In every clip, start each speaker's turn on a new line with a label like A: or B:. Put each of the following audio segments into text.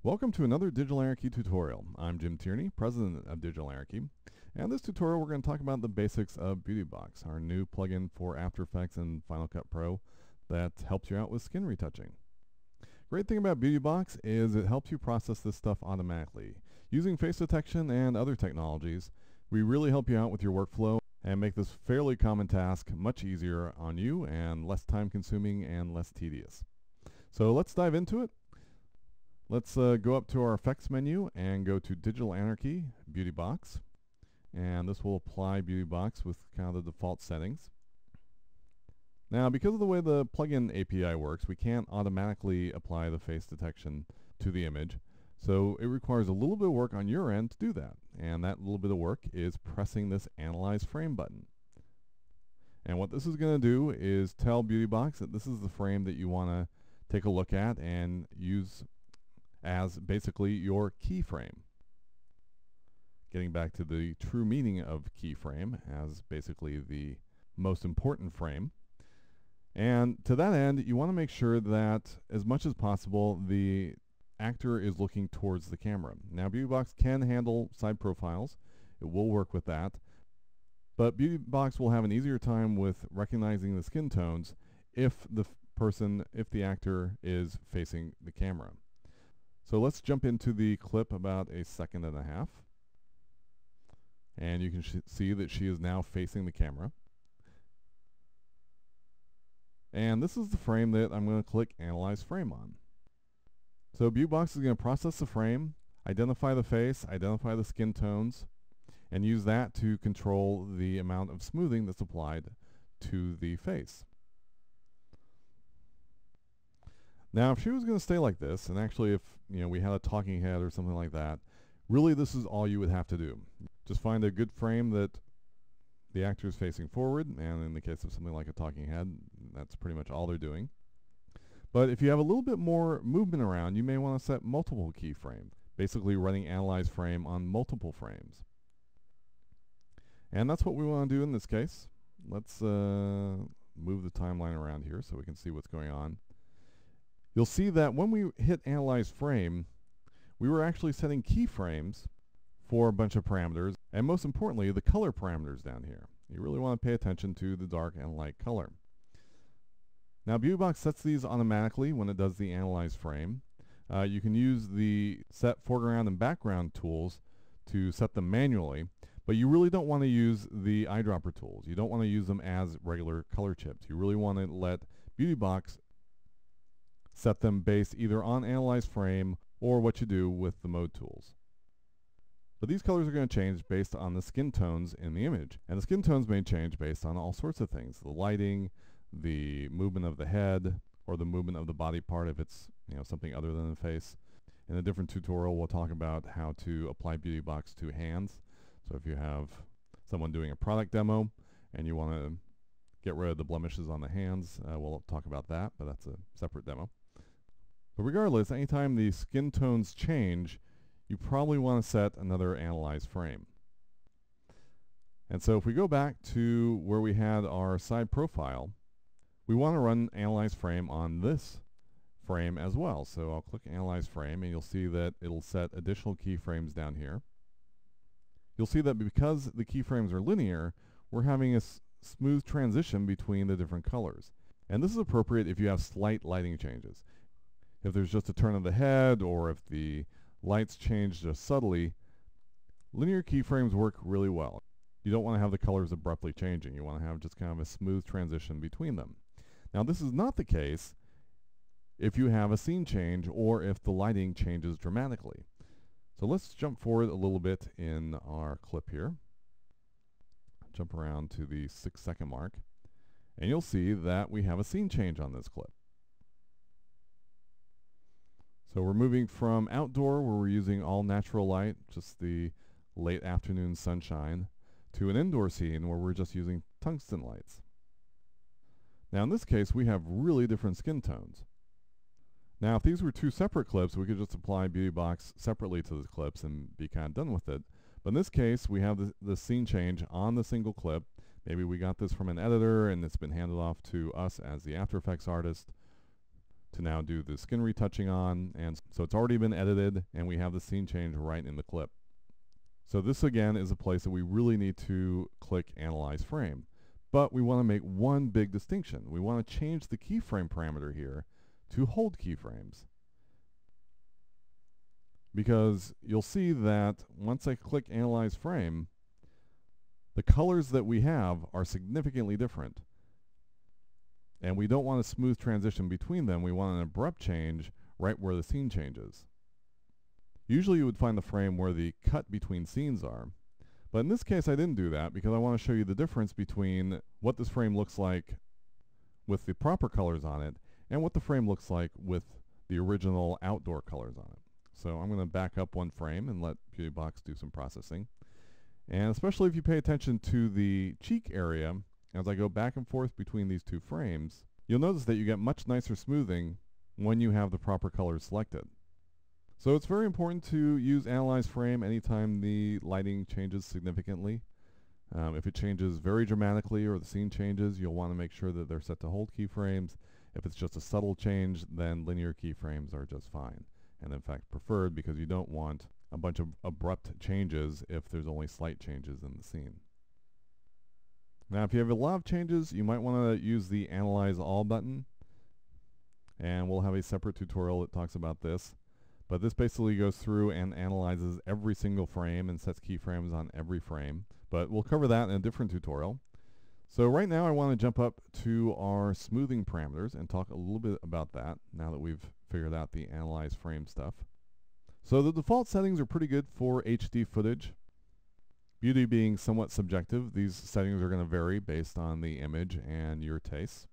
A: Welcome to another Digital Anarchy tutorial. I'm Jim Tierney, president of Digital Anarchy, and in this tutorial we're going to talk about the basics of BeautyBox, our new plugin for After Effects and Final Cut Pro that helps you out with skin retouching. Great thing about BeautyBox is it helps you process this stuff automatically. Using face detection and other technologies, we really help you out with your workflow and make this fairly common task much easier on you and less time consuming and less tedious. So let's dive into it. Let's go up to our effects menu and go to Digital Anarchy, BeautyBox. And this will apply BeautyBox with kind of the default settings. Now, because of the way the plugin API works, we can't automatically apply the face detection to the image. So it requires a little bit of work on your end to do that. And that little bit of work is pressing this Analyze Frame button. And what this is going to do is tell BeautyBox that this is the frame that you want to take a look at and use as basically your keyframe. Getting back to the true meaning of keyframe as basically the most important frame. And to that end, you want to make sure that as much as possible the actor is looking towards the camera. Now BeautyBox can handle side profiles. It will work with that. But BeautyBox will have an easier time with recognizing the skin tones if the actor is facing the camera. So let's jump into the clip about a second and a half. And you can see that she is now facing the camera. And this is the frame that I'm going to click Analyze Frame on. So BeautyBox is going to process the frame, identify the face, identify the skin tones, and use that to control the amount of smoothing that's applied to the face. Now, if she was going to stay like this, and actually if we had a talking head or something like that, really this is all you would have to do. Just find a good frame that the actor is facing forward, and in the case of something like a talking head, that's pretty much all they're doing. But if you have a little bit more movement around, you may want to set multiple keyframes, basically running Analyze Frame on multiple frames. And that's what we want to do in this case. Let's move the timeline around here so we can see what's going on. You'll see that when we hit Analyze Frame, we were actually setting keyframes for a bunch of parameters, and most importantly, the color parameters down here. You really want to pay attention to the dark and light color. Now, BeautyBox sets these automatically when it does the Analyze Frame. You can use the Set Foreground and Background tools to set them manually, but you really don't want to use the eyedropper tools. You don't want to use them as regular color chips. You really want to let BeautyBox set them based either on Analyze Frame or what you do with the mode tools. But these colors are going to change based on the skin tones in the image. And the skin tones may change based on all sorts of things. The lighting, the movement of the head, or the movement of the body part if it's something other than the face. In a different tutorial we'll talk about how to apply BeautyBox to hands. So if you have someone doing a product demo and you want to get rid of the blemishes on the hands, we'll talk about that, but that's a separate demo. But regardless, anytime the skin tones change, you probably want to set another Analyze Frame. And so if we go back to where we had our side profile, we want to run Analyze Frame on this frame as well. So I'll click Analyze Frame, and you'll see that it'll set additional keyframes down here. You'll see that because the keyframes are linear, we're having a smooth transition between the different colors. And this is appropriate if you have slight lighting changes. If there's just a turn of the head, or if the lights change just subtly, linear keyframes work really well. You don't want to have the colors abruptly changing. You want to have just kind of a smooth transition between them. Now, this is not the case if you have a scene change or if the lighting changes dramatically. So let's jump forward a little bit in our clip here. Jump around to the 6-second mark, and you'll see that we have a scene change on this clip. So we're moving from outdoor, where we're using all natural light, just the late afternoon sunshine, to an indoor scene where we're just using tungsten lights. Now in this case, we have really different skin tones. Now if these were two separate clips, we could just apply BeautyBox separately to the clips and be kind of done with it. But in this case, we have the scene change on the single clip. Maybe we got this from an editor and it's been handed off to us as the After Effects artist. to now do the skin retouching on, and so it's already been edited and we have the scene change right in the clip. So this again is a place that we really need to click Analyze Frame. But we want to make one big distinction. We want to change the keyframe parameter here to hold keyframes. Because you'll see that once I click Analyze Frame, the colors that we have are significantly different. And we don't want a smooth transition between them. We want an abrupt change right where the scene changes. Usually you would find the frame where the cut between scenes are. But in this case I didn't do that because I want to show you the difference between what this frame looks like with the proper colors on it and what the frame looks like with the original outdoor colors on it. So I'm going to back up one frame and let Beautybox do some processing. And especially if you pay attention to the cheek area, as I go back and forth between these two frames, you'll notice that you get much nicer smoothing when you have the proper colors selected. So it's very important to use Analyze Frame anytime the lighting changes significantly. If it changes very dramatically or the scene changes, you'll want to make sure that they're set to hold keyframes. If it's just a subtle change, then linear keyframes are just fine, and in fact preferred, because you don't want a bunch of abrupt changes if there's only slight changes in the scene. Now if you have a lot of changes, you might want to use the Analyze All button, and we'll have a separate tutorial that talks about this. But this basically goes through and analyzes every single frame and sets keyframes on every frame. But we'll cover that in a different tutorial. So right now I want to jump up to our smoothing parameters and talk a little bit about that now that we've figured out the Analyze Frame stuff. So the default settings are pretty good for HD footage. Beauty being somewhat subjective, these settings are going to vary based on the image and your tastes.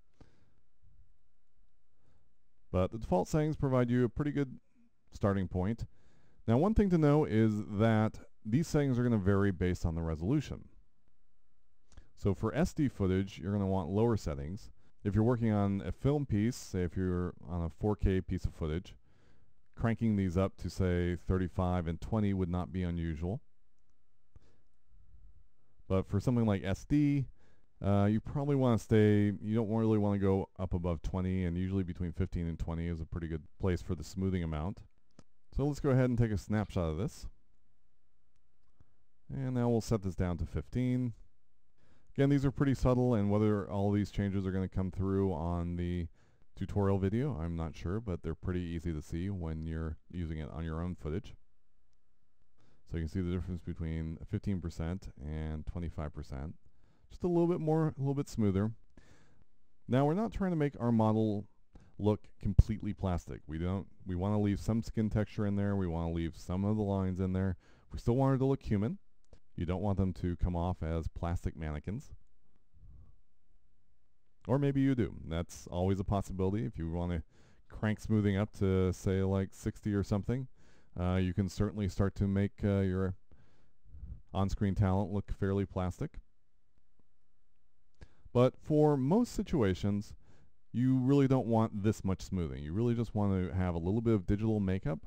A: But the default settings provide you a pretty good starting point. Now one thing to know is that these settings are going to vary based on the resolution. So for SD footage, you're going to want lower settings. If you're working on a film piece, say if you're on a 4K piece of footage, cranking these up to say 35 and 20 would not be unusual. But for something like SD, you probably want to stay, you don't really want to go up above 20, and usually between 15 and 20 is a pretty good place for the smoothing amount. So let's go ahead and take a snapshot of this. And now we'll set this down to 15. Again, these are pretty subtle, and whether all these changes are going to come through on the tutorial video, I'm not sure, but they're pretty easy to see when you're using it on your own footage. So you can see the difference between 15% and 25%. Just a little bit more, a little bit smoother. Now we're not trying to make our model look completely plastic. We want to leave some skin texture in there. We want to leave some of the lines in there. We still want it to look human. You don't want them to come off as plastic mannequins. Or maybe you do. That's always a possibility. If you want to crank smoothing up to say like 60 or something, you can certainly start to make your on-screen talent look fairly plastic. But for most situations, you really don't want this much smoothing. You really just want to have a little bit of digital makeup.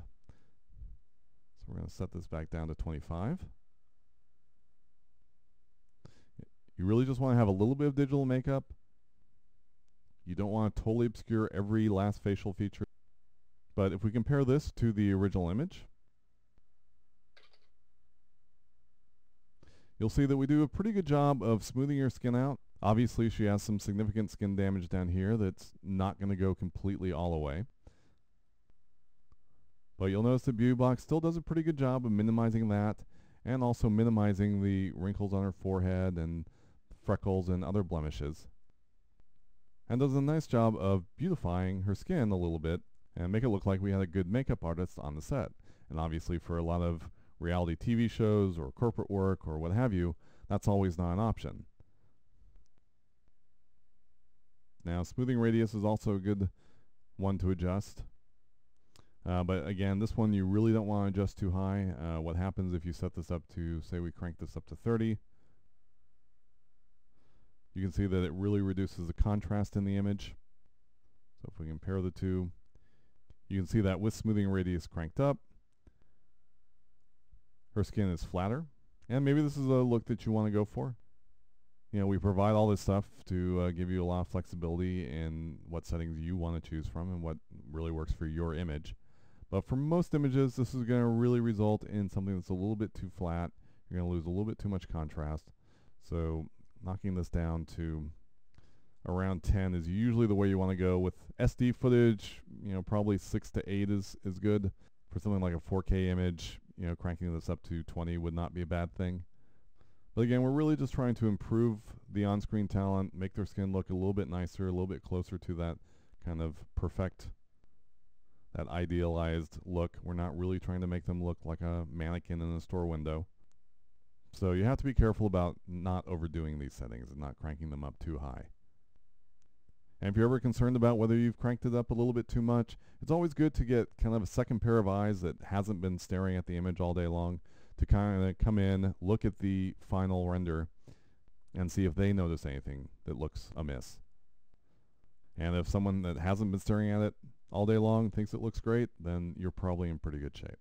A: So we're going to set this back down to 25. You really just want to have a little bit of digital makeup. You don't want to totally obscure every last facial feature. But if we compare this to the original image, you'll see that we do a pretty good job of smoothing her skin out. Obviously, she has some significant skin damage down here that's not going to go completely all away. But you'll notice that Beautybox still does a pretty good job of minimizing that, and also minimizing the wrinkles on her forehead and freckles and other blemishes. And does a nice job of beautifying her skin a little bit and make it look like we had a good makeup artist on the set. And obviously for a lot of reality TV shows or corporate work or what have you, that's always not an option. Now, smoothing radius is also a good one to adjust. But again, this one you really don't want to adjust too high. What happens if you set this up to, say we crank this up to 30, you can see that it really reduces the contrast in the image. So if we compare the two, you can see that with smoothing radius cranked up, her skin is flatter. And maybe this is a look that you want to go for. we provide all this stuff to give you a lot of flexibility in what settings you want to choose from and what really works for your image. But for most images, this is going to really result in something that's a little bit too flat. You're going to lose a little bit too much contrast. So knocking this down to around 10 is usually the way you want to go. With SD footage, probably 6 to 8 is good. For something like a 4K image, cranking this up to 20 would not be a bad thing. But again, we're really just trying to improve the on-screen talent, make their skin look a little bit nicer, a little bit closer to that kind of perfect, that idealized look. We're not really trying to make them look like a mannequin in a store window. So you have to be careful about not overdoing these settings and not cranking them up too high. And if you're ever concerned about whether you've cranked it up a little bit too much, it's always good to get kind of a second pair of eyes that hasn't been staring at the image all day long, to kind of come in, look at the final render, and see if they notice anything that looks amiss. And if someone that hasn't been staring at it all day long thinks it looks great, then you're probably in pretty good shape.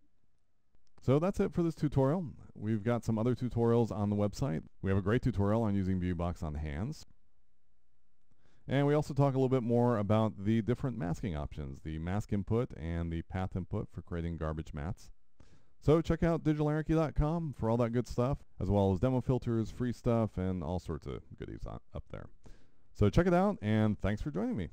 A: So that's it for this tutorial. We've got some other tutorials on the website. We have a great tutorial on using ViewBox on hands. And we also talk a little bit more about the different masking options, the mask input and the path input for creating garbage mats. So check out digitalanarchy.com for all that good stuff, as well as demo filters, free stuff, and all sorts of goodies up there. So check it out, and thanks for joining me.